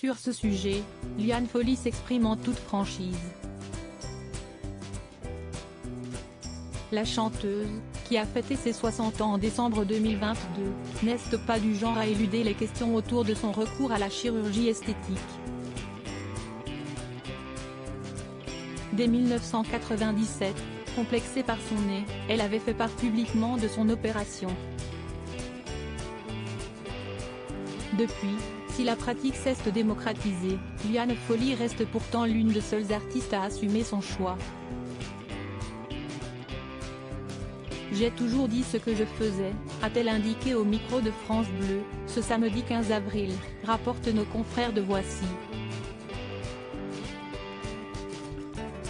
Sur ce sujet, Liane Folly s'exprime en toute franchise. La chanteuse, qui a fêté ses 60 ans en décembre 2022, n'est pas du genre à éluder les questions autour de son recours à la chirurgie esthétique. Dès 1997, complexée par son nez, elle avait fait part publiquement de son opération. Depuis, si la pratique cesse de démocratiser, Liane Folly reste pourtant l'une des seules artistes à assumer son choix. J'ai toujours dit ce que je faisais, a-t-elle indiqué au micro de France Bleu, ce samedi 15 avril, rapportent nos confrères de Voici.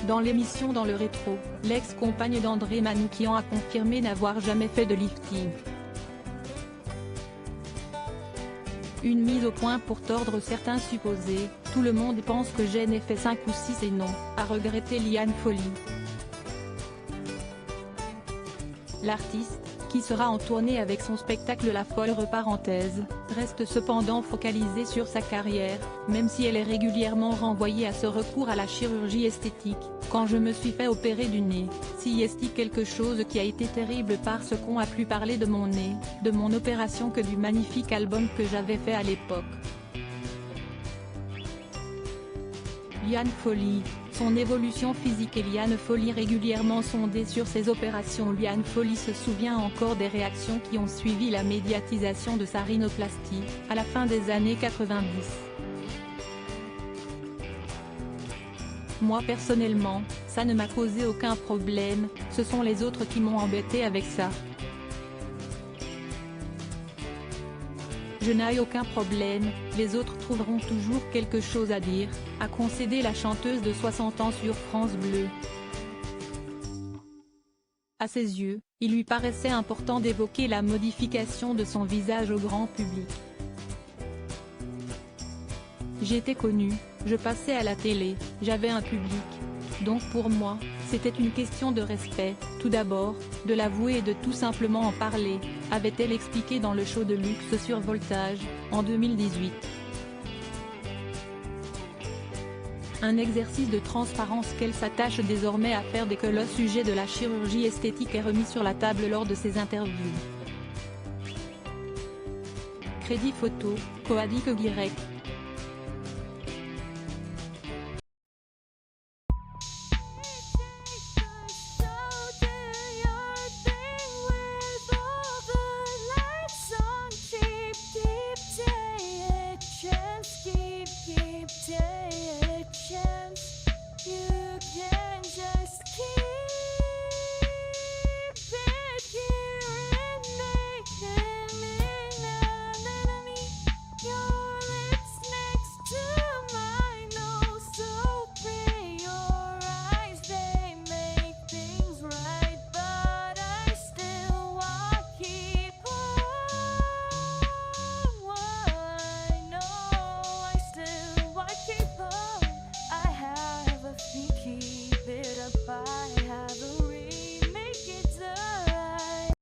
Dans l'émission Dans le rétro, l'ex-compagne d'André Manoukian a confirmé n'avoir jamais fait de lifting. Une mise au point pour tordre certains supposés, tout le monde pense que j'en ai fait 5 ou 6 et non, a regretté Liane Folly. L'artiste, qui sera en tournée avec son spectacle La Folle Reparenthèse, reste cependant focalisée sur sa carrière, même si elle est régulièrement renvoyée à ce recours à la chirurgie esthétique. Quand je me suis fait opérer du nez, si est quelque chose qui a été terrible parce qu'on a plus parlé de mon nez, de mon opération que du magnifique album que j'avais fait à l'époque. Liane Folly, son évolution physique et Liane Folly régulièrement sondée sur ses opérations. Liane Folly se souvient encore des réactions qui ont suivi la médiatisation de sa rhinoplastie, à la fin des années 90. Moi personnellement, ça ne m'a causé aucun problème, ce sont les autres qui m'ont embêté avec ça. Je n'ai aucun problème, les autres trouveront toujours quelque chose à dire, a concédé la chanteuse de 60 ans sur France Bleu. À ses yeux, il lui paraissait important d'évoquer la modification de son visage au grand public. J'étais connue, je passais à la télé, j'avais un public. Donc pour moi, c'était une question de respect, tout d'abord, de l'avouer et de tout simplement en parler, avait-elle expliqué dans le show de luxe sur Voltage, en 2018. Un exercice de transparence qu'elle s'attache désormais à faire dès que le sujet de la chirurgie esthétique est remis sur la table lors de ses interviews. Crédit photo, Coadic Guirec. Keep taking a chance. You